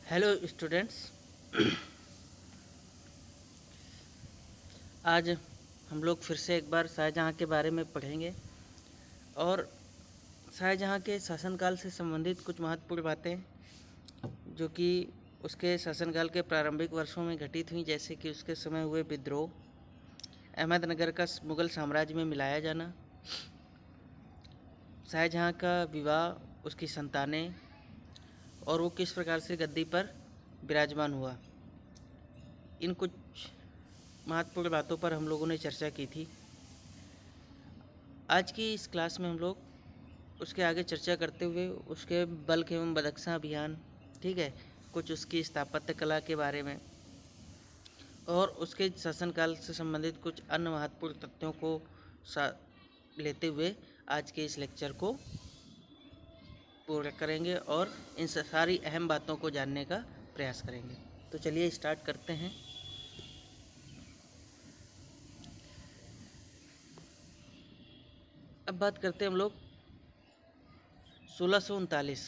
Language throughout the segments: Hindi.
Hello students. आज हम लोग फिर से एक बार शाहजहाँ के बारे में पढ़ेंगे और शाहजहाँ के शासनकाल से संबंधित कुछ महत्वपूर्ण बातें जो कि उसके शासनकाल के प्रारंभिक वर्षों में घटित हुई, जैसे कि उसके समय हुए विद्रोह, अहमदनगर का मुग़ल साम्राज्य में मिलाया जाना, शाहजहाँ का विवाह, उसकी संतानें और वो किस प्रकार से गद्दी पर विराजमान हुआ। इन कुछ महत्वपूर्ण बातों पर हम लोगों ने चर्चा की थी। आज की इस क्लास में हम लोग उसके आगे चर्चा करते हुए उसके बल्ख एवं बदख्शां अभियान, ठीक है, कुछ उसकी स्थापत्य कला के बारे में और उसके शासनकाल से संबंधित कुछ अन्य महत्वपूर्ण तथ्यों को लेते हुए आज के इस लेक्चर को पूरा करेंगे और इन सारी अहम बातों को जानने का प्रयास करेंगे। तो चलिए स्टार्ट करते हैं। अब बात करते हैं हम लोग 1639,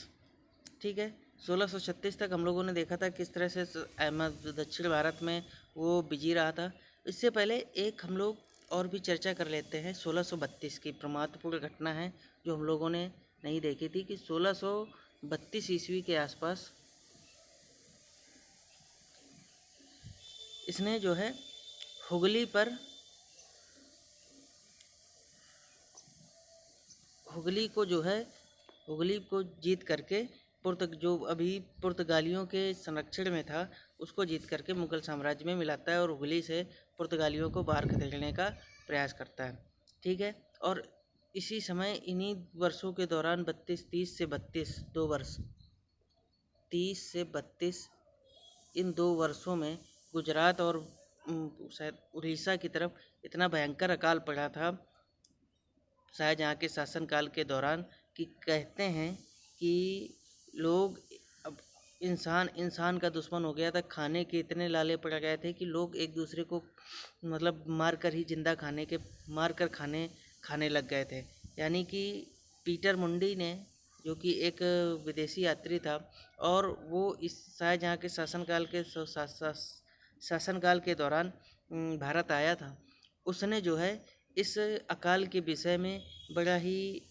ठीक है। 1636 तक हम लोगों ने देखा था किस तरह से अहमद दक्षिण भारत में वो बिजी रहा था। इससे पहले एक हम लोग और भी चर्चा कर लेते हैं 1632 की महत्वपूर्ण घटना है जो हम लोगों ने नहीं देखी थी कि 1632 ईस्वी के आसपास इसने जो है हुगली को जीत करके जो अभी पुर्तगालियों के संरक्षण में था उसको जीत करके मुगल साम्राज्य में मिलाता है और हुगली से पुर्तगालियों को बाहर खदेड़ने का प्रयास करता है, ठीक है। और इसी समय इन्हीं वर्षों के दौरान 30 से 32 इन 2 वर्षों में गुजरात और शायद उड़ीसा की तरफ इतना भयंकर अकाल पड़ा था शाहजहाँ के शासनकाल के दौरान कि कहते हैं कि लोग अब इंसान का दुश्मन हो गया था। खाने के इतने लाले पड़ गए थे कि लोग एक दूसरे को मतलब मार कर खाने लग गए थे। यानी कि पीटर मुंडी ने, जो कि एक विदेशी यात्री था और वो इस शाहजहाँ के शासनकाल के दौरान भारत आया था, उसने जो है इस अकाल के विषय में बड़ा ही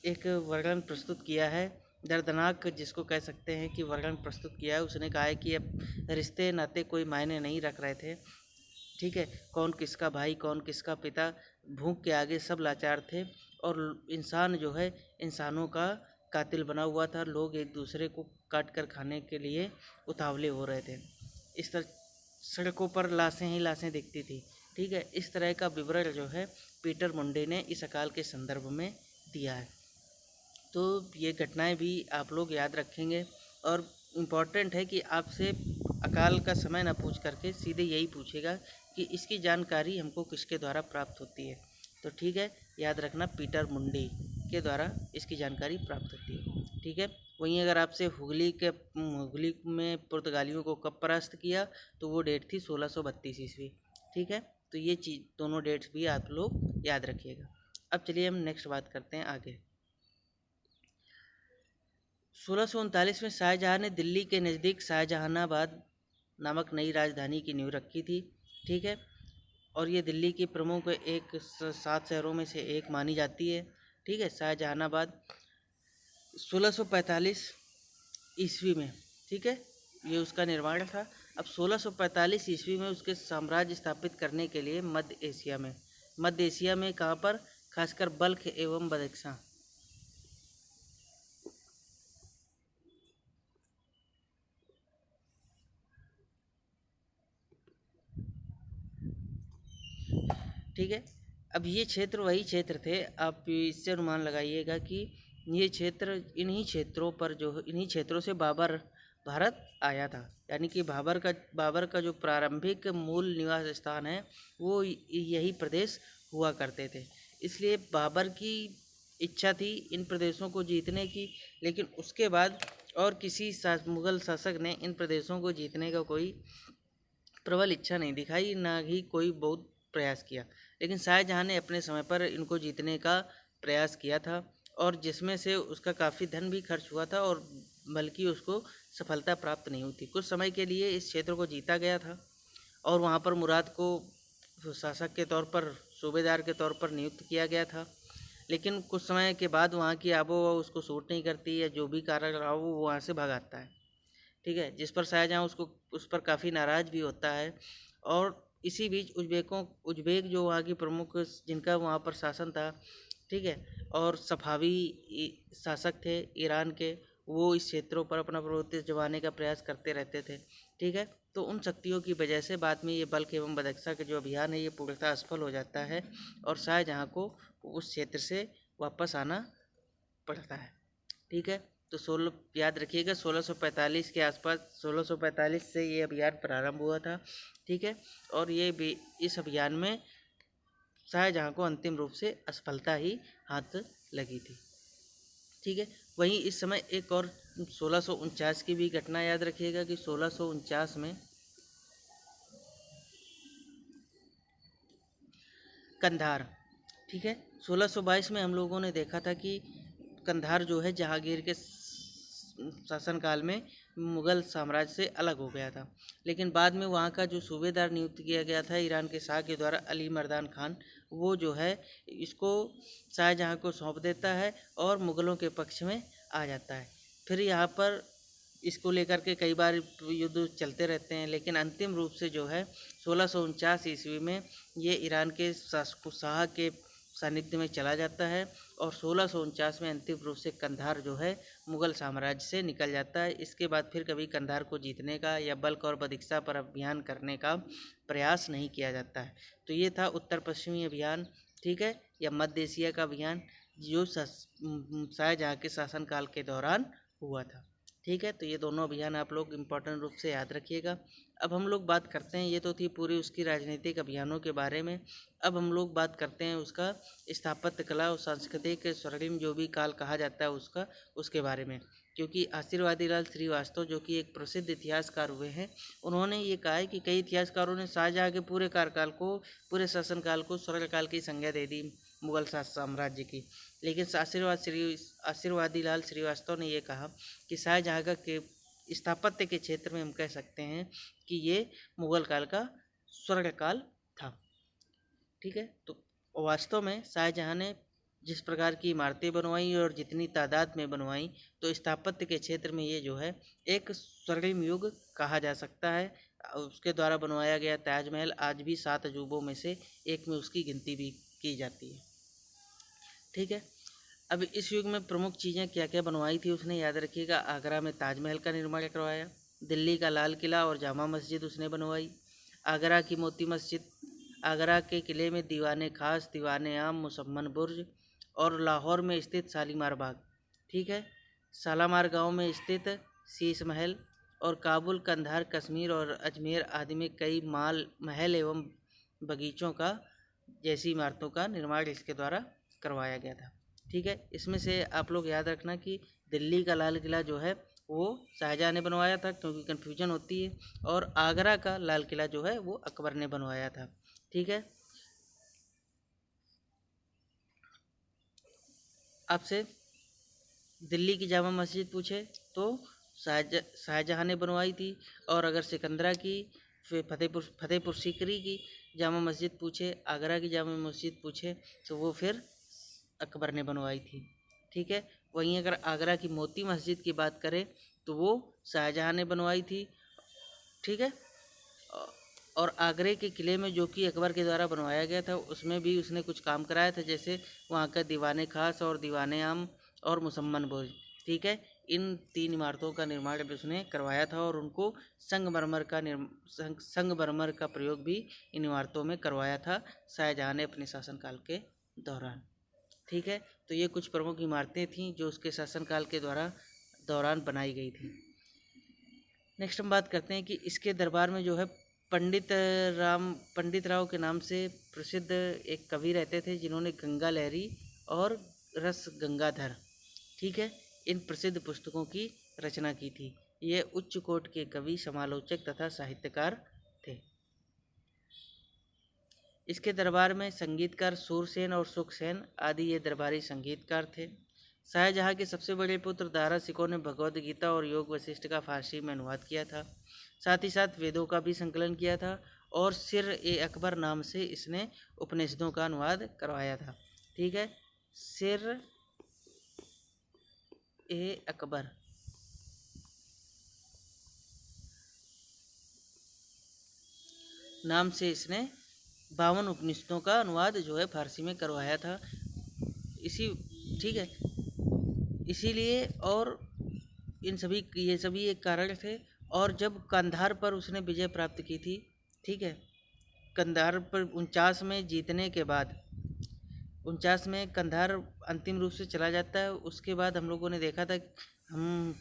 एक वर्णन प्रस्तुत किया है, दर्दनाक जिसको कह सकते हैं कि वर्णन प्रस्तुत किया है। उसने कहा है कि अब रिश्ते नाते कोई मायने नहीं रख रहे थे, ठीक है। कौन किसका भाई, कौन किसका पिता, भूख के आगे सब लाचार थे और इंसान जो है इंसानों का कातिल बना हुआ था। लोग एक दूसरे को काट कर खाने के लिए उतावले हो रहे थे। इस तरह सड़कों पर लाशें ही लाशें दिखती थी, ठीक है। इस तरह का विवरण जो है पीटर मुंडे ने इस अकाल के संदर्भ में दिया है। तो ये घटनाएं भी आप लोग याद रखेंगे और इम्पॉर्टेंट है कि आपसे अकाल का समय ना पूछ करके सीधे यही पूछेगा कि इसकी जानकारी हमको किसके द्वारा प्राप्त होती है। तो ठीक है, याद रखना पीटर मुंडी के द्वारा इसकी जानकारी प्राप्त होती है, ठीक है। वहीं अगर आपसे हुगली में पुर्तगालियों को कब परास्त किया तो वो डेट थी 1632 ईस्वी, ठीक है। तो ये चीज़ दोनों डेट्स भी आप लोग याद रखिएगा। अब चलिए हम नेक्स्ट बात करते हैं आगे। 1639 में शाहजहाँ ने दिल्ली के नज़दीक शाहजहानाबाद नामक नई राजधानी की नींव रखी थी, ठीक है। और ये दिल्ली की प्रमुख 7 शहरों में से एक मानी जाती है, ठीक है, शाहजहानाबाद। 1645 ईस्वी में, ठीक है, ये उसका निर्माण था। अब 1645 ईस्वी में उसके साम्राज्य स्थापित करने के लिए मध्य एशिया में कहाँ पर, खासकर बल्ख एवं बदख्शां, ठीक है। अब ये क्षेत्र वही क्षेत्र थे, आप इससे अनुमान लगाइएगा कि ये क्षेत्र इन्हीं क्षेत्रों से बाबर भारत आया था। यानी कि बाबर का जो प्रारंभिक मूल निवास स्थान है वो यही प्रदेश हुआ करते थे। इसलिए बाबर की इच्छा थी इन प्रदेशों को जीतने की, लेकिन उसके बाद और किसी मुग़ल शासक ने इन प्रदेशों को जीतने का कोई प्रबल इच्छा नहीं दिखाई, ना ही कोई बहुत प्रयास किया। लेकिन शाहजहाँ ने अपने समय पर इनको जीतने का प्रयास किया था और जिसमें से उसका काफ़ी धन भी खर्च हुआ था और बल्कि उसको सफलता प्राप्त नहीं हुई थी। कुछ समय के लिए इस क्षेत्र को जीता गया था और वहाँ पर मुराद को शासक के तौर पर, सूबेदार के तौर पर नियुक्त किया गया था। लेकिन कुछ समय के बाद वहाँ की आबो-हवा उसको सूट नहीं करती, या जो भी कारण रहा हो वो वहाँ से भाग आता है। ठीक है, जिस पर शाहजहाँ उस पर काफ़ी नाराज़ भी होता है। और इसी बीच उज़्बेक जो वहाँ की प्रमुख, जिनका वहाँ पर शासन था, ठीक है, और सफावी शासक थे ईरान के, वो इस क्षेत्रों पर अपना प्रभुत्व जमाने का प्रयास करते रहते थे। ठीक है, तो उन शक्तियों की वजह से बाद में ये बल्ख एवं बदख्शां का जो अभियान है ये पूर्णतः असफल हो जाता है और शाहजहाँ को उस क्षेत्र से वापस आना पड़ता है। ठीक है, तो 16 याद रखिएगा 1645 के आसपास, 1645 से ये अभियान प्रारंभ हुआ था। ठीक है, और ये भी इस अभियान में शाहजहाँ को अंतिम रूप से असफलता ही हाथ लगी थी। ठीक है, वहीं इस समय एक और 1649 की भी घटना याद रखिएगा कि 1649 में कंधार, ठीक है, 1622 में हम लोगों ने देखा था कि कंधार जो है जहांगीर के शासनकाल में मुग़ल साम्राज्य से अलग हो गया था। लेकिन बाद में वहाँ का जो सूबेदार नियुक्त किया गया था ईरान के शाह के द्वारा, अली मर्दान खान, वो जो है इसको शाहजहाँ को सौंप देता है और मुग़लों के पक्ष में आ जाता है। फिर यहाँ पर इसको लेकर के कई बार युद्ध चलते रहते हैं, लेकिन अंतिम रूप से जो है 1649 ईस्वी में ये ईरान के शाह के सानिध्य में चला जाता है और 1649 में अंतिम रूप से कंधार जो है मुग़ल साम्राज्य से निकल जाता है। इसके बाद फिर कभी कंधार को जीतने का या बल्ख और बदख्शां पर अभियान करने का प्रयास नहीं किया जाता है। तो ये था उत्तर पश्चिमी अभियान, ठीक है, या मध्य एशिया का अभियान जो शाहजहाँ के शासनकाल के दौरान हुआ था। ठीक है, तो ये दोनों अभियान आप लोग इम्पोर्टेंट रूप से याद रखिएगा। अब हम लोग बात करते हैं, ये तो थी पूरी उसकी राजनीतिक अभियानों के बारे में। अब हम लोग बात करते हैं उसका स्थापत्य कला और सांस्कृतिक स्वर्णिम जो भी काल कहा जाता है उसका, उसके बारे में। क्योंकि आशीर्वादी लाल श्रीवास्तव जो कि एक प्रसिद्ध इतिहासकार हुए हैं, उन्होंने ये कहा है कि कई इतिहासकारों ने शाहजहाँ के पूरे कार्यकाल को, पूरे शासनकाल को स्वर्णकाल की संज्ञा दे दी मुगल साम्राज्य की। लेकिन आशीर्वादी लाल श्रीवास्तव ने ये कहा कि शाहजहाँ का के स्थापत्य के क्षेत्र में हम कह सकते हैं कि ये मुगल काल का स्वर्णकाल था। ठीक है, तो वास्तव में शाहजहाँ ने जिस प्रकार की इमारतें बनवाई और जितनी तादाद में बनवाई, तो स्थापत्य के क्षेत्र में ये जो है एक स्वर्णिम युग कहा जा सकता है। उसके द्वारा बनवाया गया ताजमहल आज भी 7 अजूबों में से एक में उसकी गिनती भी की जाती है। ठीक है, अब इस युग में प्रमुख चीज़ें क्या क्या बनवाई थी उसने, याद रखिएगा। आगरा में ताजमहल का निर्माण करवाया, दिल्ली का लाल किला और जामा मस्जिद उसने बनवाई, आगरा की मोती मस्जिद, आगरा के किले में दीवाने खास, दीवाने आम, मुसम्मन बुर्ज और लाहौर में स्थित शालीमार बाग। ठीक है, शालामार गांव में स्थित शीश महल और काबुल, कंधार, कश्मीर और अजमेर आदि में कई महल एवं बगीचों का जैसी इमारतों का निर्माण इसके द्वारा करवाया गया था। ठीक है, इसमें से आप लोग याद रखना कि दिल्ली का लाल किला जो है वो शाहजहाँ ने बनवाया था, क्योंकि कन्फ्यूजन होती है, और आगरा का लाल किला जो है वो अकबर ने बनवाया था। ठीक है, आपसे दिल्ली की जामा मस्जिद पूछे तो शाहजहाँ ने बनवाई थी, और अगर सिकंदरा की, फिर फतेहपुर सीकरी की जामा मस्जिद पूछे, आगरा की जामा मस्जिद पूछे तो वो फिर अकबर ने बनवाई थी। ठीक है, वहीं अगर आगरा की मोती मस्जिद की बात करें तो वो शाहजहाँ ने बनवाई थी। ठीक है, और आगरे के किले में जो कि अकबर के द्वारा बनवाया गया था उसमें भी उसने कुछ काम कराया था, जैसे वहाँ का दीवाने खास और दीवाने आम और मुसम्मन बुर्ज। ठीक है, इन 3 इमारतों का निर्माण भी उसने करवाया था और उनको संगमरमर का प्रयोग भी इन इमारतों में करवाया था शाहजहाँ ने अपने शासनकाल के दौरान। ठीक है, तो ये कुछ प्रमुख इमारतें थीं जो उसके शासनकाल के दौरान बनाई गई थी। नेक्स्ट हम बात करते हैं कि इसके दरबार में जो है पंडित राव के नाम से प्रसिद्ध एक कवि रहते थे, जिन्होंने गंगा लहरी और रस गंगाधर, ठीक है, इन प्रसिद्ध पुस्तकों की रचना की थी। ये उच्च कोटि के कवि, समालोचक तथा साहित्यकार थे। इसके दरबार में संगीतकार सूरसेन और सुखसेन आदि ये दरबारी संगीतकार थे। शाहजहाँ के सबसे बड़े पुत्र दारा शिकोह ने भगवद गीता और योग वशिष्ठ का फारसी में अनुवाद किया था। साथ ही साथ वेदों का भी संकलन किया था और सिर ए अकबर नाम से इसने उपनिषदों का अनुवाद करवाया था। ठीक है, सिर ए अकबर नाम से इसने 52 उपनिषदों का अनुवाद जो है फारसी में करवाया था। ठीक है, इसीलिए और ये सभी एक कारण थे। और जब कंधार पर उसने विजय प्राप्त की थी, ठीक है, कंधार पर 49 में जीतने के बाद 49 में कंधार अंतिम रूप से चला जाता है। उसके बाद हम लोगों ने देखा था हम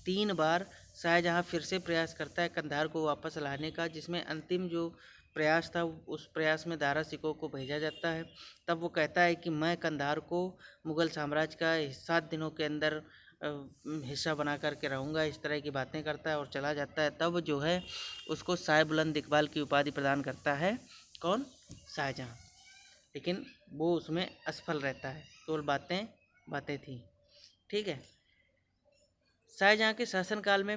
3 बार शाहजहाँ फिर से प्रयास करता है कंधार को वापस लाने का, जिसमें अंतिम जो प्रयास था उस प्रयास में दारा शिकोह को भेजा जाता है। तब वो कहता है कि मैं कंधार को मुग़ल साम्राज्य का 7 दिनों के अंदर हिस्सा बना करके रहूँगा, इस तरह की बातें करता है और चला जाता है। तब जो है उसको शाह बुलंद इकबाल की उपाधि प्रदान करता है कौन? शाहजहाँ। लेकिन वो उसमें असफल रहता है, केवल बातें थी। ठीक है, शाहजहाँ के शासनकाल में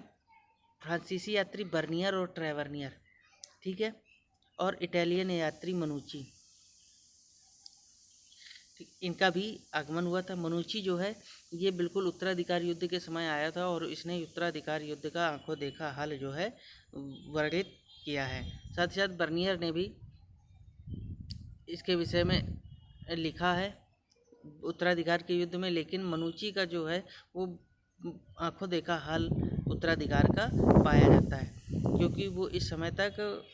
फ्रांसीसी यात्री बर्नियर और ट्रेवर्नियर, ठीक है, और इटालियन यात्री मनुची, इनका भी आगमन हुआ था। मनुची जो है ये बिल्कुल उत्तराधिकार युद्ध के समय आया था और इसने उत्तराधिकार युद्ध का आंखों देखा हाल जो है वर्णित किया है। साथ ही साथ बर्नियर ने भी इसके विषय में लिखा है उत्तराधिकार के युद्ध में। लेकिन मनुची का जो है वो आंखों देखा हाल उत्तराधिकार का पाया जाता है, क्योंकि वो इस समय तक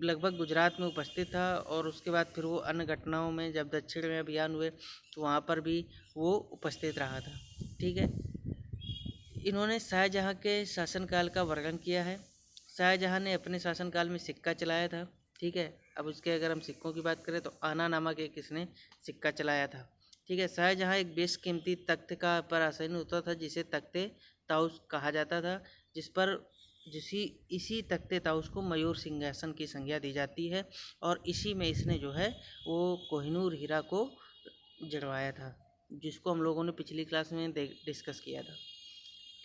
लगभग गुजरात में उपस्थित था और उसके बाद फिर वो अन्य घटनाओं में जब दक्षिण में अभियान हुए तो वहाँ पर भी वो उपस्थित रहा था। ठीक है, इन्होंने शाहजहाँ के शासनकाल का वर्णन किया है। शाहजहाँ ने अपने शासनकाल में सिक्का चलाया था। ठीक है, अब उसके अगर हम सिक्कों की बात करें तो आना नामक एक इसने सिक्का चलाया था। ठीक है, शाहजहाँ एक बेशकीमती तख्त का पर आसीन होता था जिसे तख्ते ताउस कहा जाता था, इसी तख्ते ताउस को मयूर सिंहासन की संज्ञा दी जाती है और इसी में इसने जो है वो कोहिनूर हीरा को जड़वाया था, जिसको हम लोगों ने पिछली क्लास में डिस्कस किया था।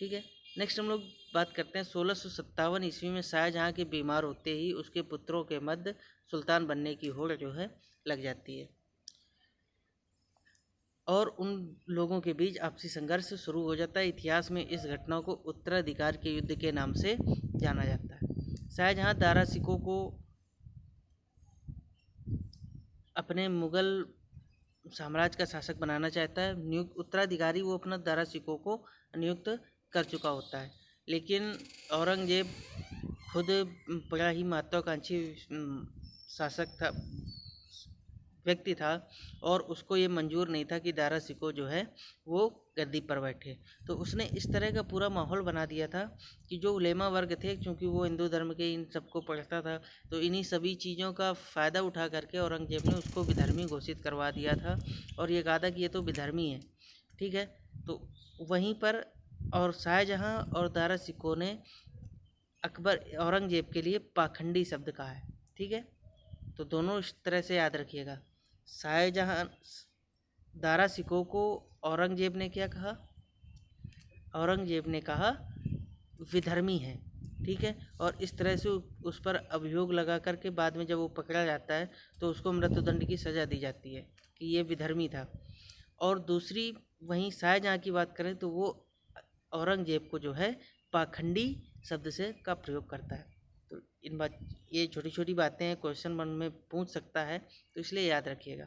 ठीक है, नेक्स्ट हम लोग बात करते हैं 1657 ईस्वी में शाहजहाँ के बीमार होते ही उसके पुत्रों के मध्य सुल्तान बनने की होड़ जो है लग जाती है और उन लोगों के बीच आपसी संघर्ष शुरू हो जाता है। इतिहास में इस घटना को उत्तराधिकार के युद्ध के नाम से जाना जाता है। शाहजहाँ दारा शिकोह को अपने मुगल साम्राज्य का शासक बनाना चाहता है। उत्तराधिकारी वो अपना दारा शिकोह को नियुक्त कर चुका होता है, लेकिन औरंगजेब खुद बड़ा ही महत्वाकांक्षी शासक था, व्यक्ति था और उसको ये मंजूर नहीं था कि दारा शिकोह जो है वो गद्दी पर बैठे। तो उसने इस तरह का पूरा माहौल बना दिया था कि जो उलेमा वर्ग थे, क्योंकि वो हिंदू धर्म के इन सबको पढ़ता था, तो इन्हीं सभी चीज़ों का फ़ायदा उठा करके औरंगजेब ने उसको विधर्मी घोषित करवा दिया था और ये कहा था कि ये तो विधर्मी है। ठीक है, तो वहीं पर और शाहजहाँ और दारा शिकोह ने औरंगजेब के लिए पाखंडी शब्द कहा है। ठीक है, तो दोनों इस तरह से याद रखिएगा। शाहजहाँ दारा शिकोह को औरंगजेब ने क्या कहा? औरंगजेब ने कहा विधर्मी है। ठीक है, और इस तरह से उस पर अभियोग लगा करके बाद में जब वो पकड़ा जाता है तो उसको मृत्युदंड की सज़ा दी जाती है कि ये विधर्मी था। और दूसरी वहीं शाहजहाँ की बात करें तो वो औरंगजेब को जो है पाखंडी शब्द से का प्रयोग करता है। तो ये छोटी छोटी बातें हैं, क्वेश्चन वन में पूछ सकता है, तो इसलिए याद रखिएगा।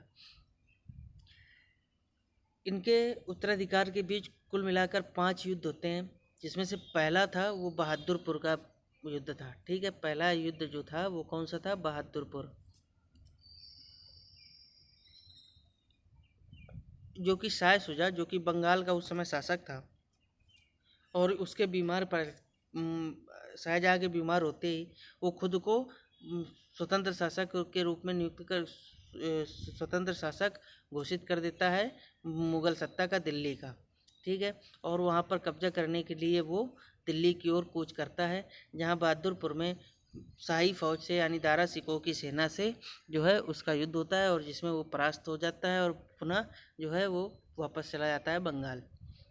इनके उत्तराधिकार के बीच कुल मिलाकर 5 युद्ध होते हैं, जिसमें से पहला था वो बहादुरपुर का युद्ध था। ठीक है, पहला युद्ध जो था वो कौन सा था? बहादुरपुर, जो कि शाह शुजा, जो कि बंगाल का उस समय शासक था, और उसके बीमार पर शाहजहाँ के बीमार होते ही वो खुद को स्वतंत्र शासक के रूप में नियुक्त कर स्वतंत्र शासक घोषित कर देता है मुग़ल सत्ता का, दिल्ली का। ठीक है, और वहाँ पर कब्जा करने के लिए वो दिल्ली की ओर कूच करता है, जहाँ बहादुरपुर में शाही फौज से यानी दारा शिकोह की सेना से जो है उसका युद्ध होता है और जिसमें वो परास्त हो जाता है और पुनः जो है वो वापस चला जाता है बंगाल।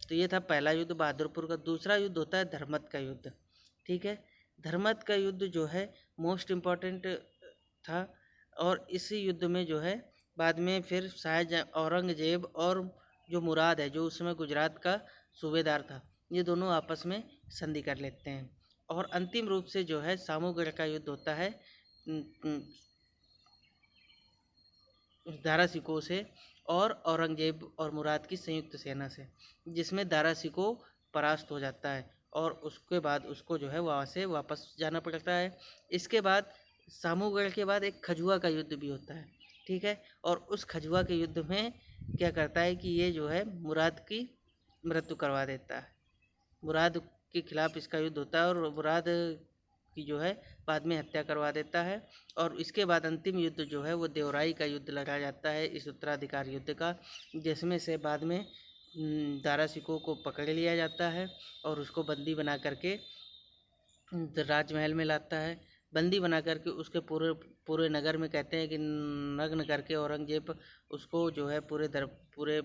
तो ये था पहला युद्ध बहादुरपुर का। दूसरा युद्ध होता है धर्मत का युद्ध। ठीक है, धर्मत का युद्ध जो है मोस्ट इम्पॉर्टेंट था। और इसी युद्ध में जो है बाद में फिर शाहजहाँ, औरंगजेब और जो मुराद है जो उस समय गुजरात का सूबेदार था, ये दोनों आपस में संधि कर लेते हैं। और अंतिम रूप से जो है सामूगढ़ का युद्ध होता है दारा शिकोह से और औरंगजेब और मुराद की संयुक्त सेना से, जिसमें दारा शिकोह परास्त हो जाता है और उसके बाद उसको जो है वहाँ से वापस जाना पड़ता है। इसके बाद सामूगढ़ के बाद एक खजुआ का युद्ध भी होता है। ठीक है, और उस खजुआ के युद्ध में क्या करता है कि ये जो है मुराद की मृत्यु करवा देता है। मुराद के खिलाफ इसका युद्ध होता है और मुराद की जो है बाद में हत्या करवा देता है। और इसके बाद अंतिम युद्ध जो है वो देवराई का युद्ध लड़ा जाता है, इस उत्तराधिकार युद्ध का, जिसमें से बाद में दारा शिकोह को पकड़ लिया जाता है और उसको बंदी बना करके राजमहल में लाता है। बंदी बना करके उसके पूरे नगर में कहते हैं कि नग्न करके औरंगजेब उसको जो है पूरे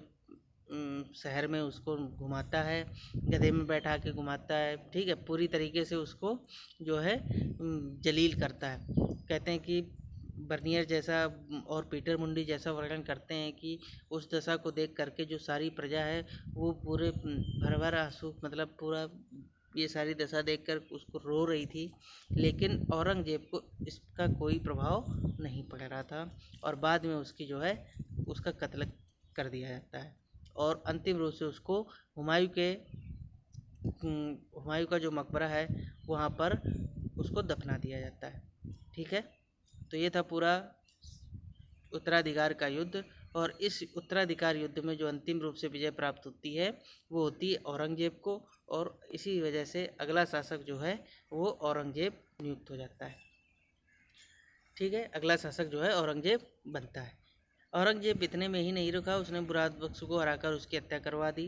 शहर में उसको घुमाता है, गधे में बैठा के घुमाता है। ठीक है, पूरी तरीके से उसको जो है जलील करता है। कहते हैं कि बर्नियर जैसा और पीटर मुंडी जैसा वर्णन करते हैं कि उस दशा को देख करके जो सारी प्रजा है वो पूरे भर भर आंसू, मतलब पूरा ये सारी दशा देखकर उसको रो रही थी, लेकिन औरंगजेब को इसका कोई प्रभाव नहीं पड़ रहा था और बाद में उसकी जो है उसका कत्ल कर दिया जाता है और अंतिम रूप से उसको हुमायूं का जो मकबरा है वहाँ पर उसको दफना दिया जाता है। ठीक है, तो ये था पूरा उत्तराधिकार का युद्ध। और इस उत्तराधिकार युद्ध में जो अंतिम रूप से विजय प्राप्त होती है वो होती है औरंगजेब को, और इसी वजह से अगला शासक जो है वो औरंगजेब नियुक्त हो जाता है। ठीक है, अगला शासक जो है औरंगजेब बनता है। औरंगजेब इतने में ही नहीं रुका, उसने मुराद बख्श को हराकर उसकी हत्या करवा दी।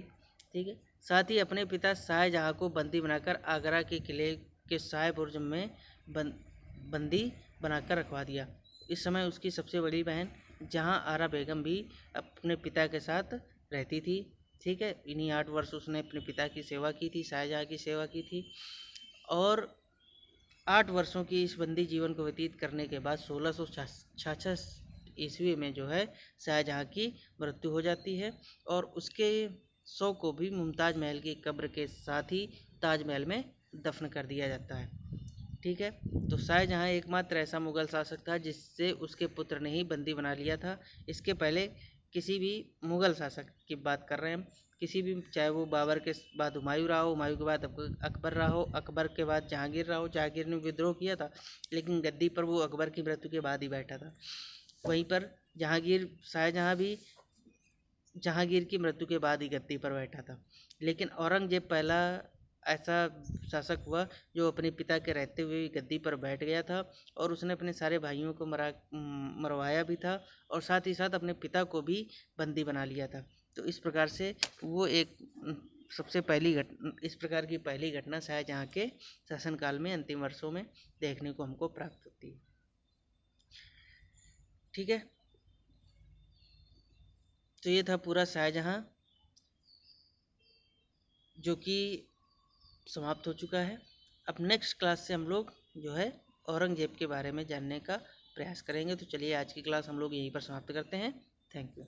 ठीक है, साथ ही अपने पिता शाहजहाँ को बंदी बनाकर आगरा के किले के शाह बुर्ज में बंदी बनाकर रखवा दिया। इस समय उसकी सबसे बड़ी बहन जहाँ आरा बेगम भी अपने पिता के साथ रहती थी। ठीक है, इन्हीं 8 वर्ष उसने अपने पिता की सेवा की थी, शाहजहाँ की सेवा की थी। और 8 वर्षों की इस बंदी जीवन को व्यतीत करने के बाद 1666 ईस्वी में जो है शाहजहाँ की मृत्यु हो जाती है और उसके शव को भी मुमताज़ महल की कब्र के साथ ही ताजमहल में दफन कर दिया जाता है। ठीक है, तो शाहजहाँ एकमात्र ऐसा मुगल शासक था जिससे उसके पुत्र ने ही बंदी बना लिया था। इसके पहले किसी भी मुगल शासक की बात कर रहे हैं हम, किसी भी, चाहे वो बाबर के बाद हुमायूं रहा हो, हुमायूं के बाद अकबर रहा हो, अकबर के बाद जहांगीर रहा हो। जहांगीर ने विद्रोह किया था लेकिन गद्दी पर वो अकबर की मृत्यु के बाद ही बैठा था। वहीं पर शाहजहाँ भी जहांगीर की मृत्यु के बाद ही गद्दी पर बैठा था। लेकिन औरंगजेब पहला ऐसा शासक हुआ जो अपने पिता के रहते हुए भी गद्दी पर बैठ गया था और उसने अपने सारे भाइयों को मरवाया भी था और साथ ही साथ अपने पिता को भी बंदी बना लिया था। तो इस प्रकार से वो एक इस प्रकार की पहली घटना शाहजहाँ के शासनकाल में अंतिम वर्षों में देखने को हमको प्राप्त होती है। ठीक है, तो ये था पूरा शाहजहाँ जो कि समाप्त हो चुका है। अब नेक्स्ट क्लास से हम लोग जो है औरंगजेब के बारे में जानने का प्रयास करेंगे। तो चलिए आज की क्लास हम लोग यहीं पर समाप्त करते हैं। Thank you.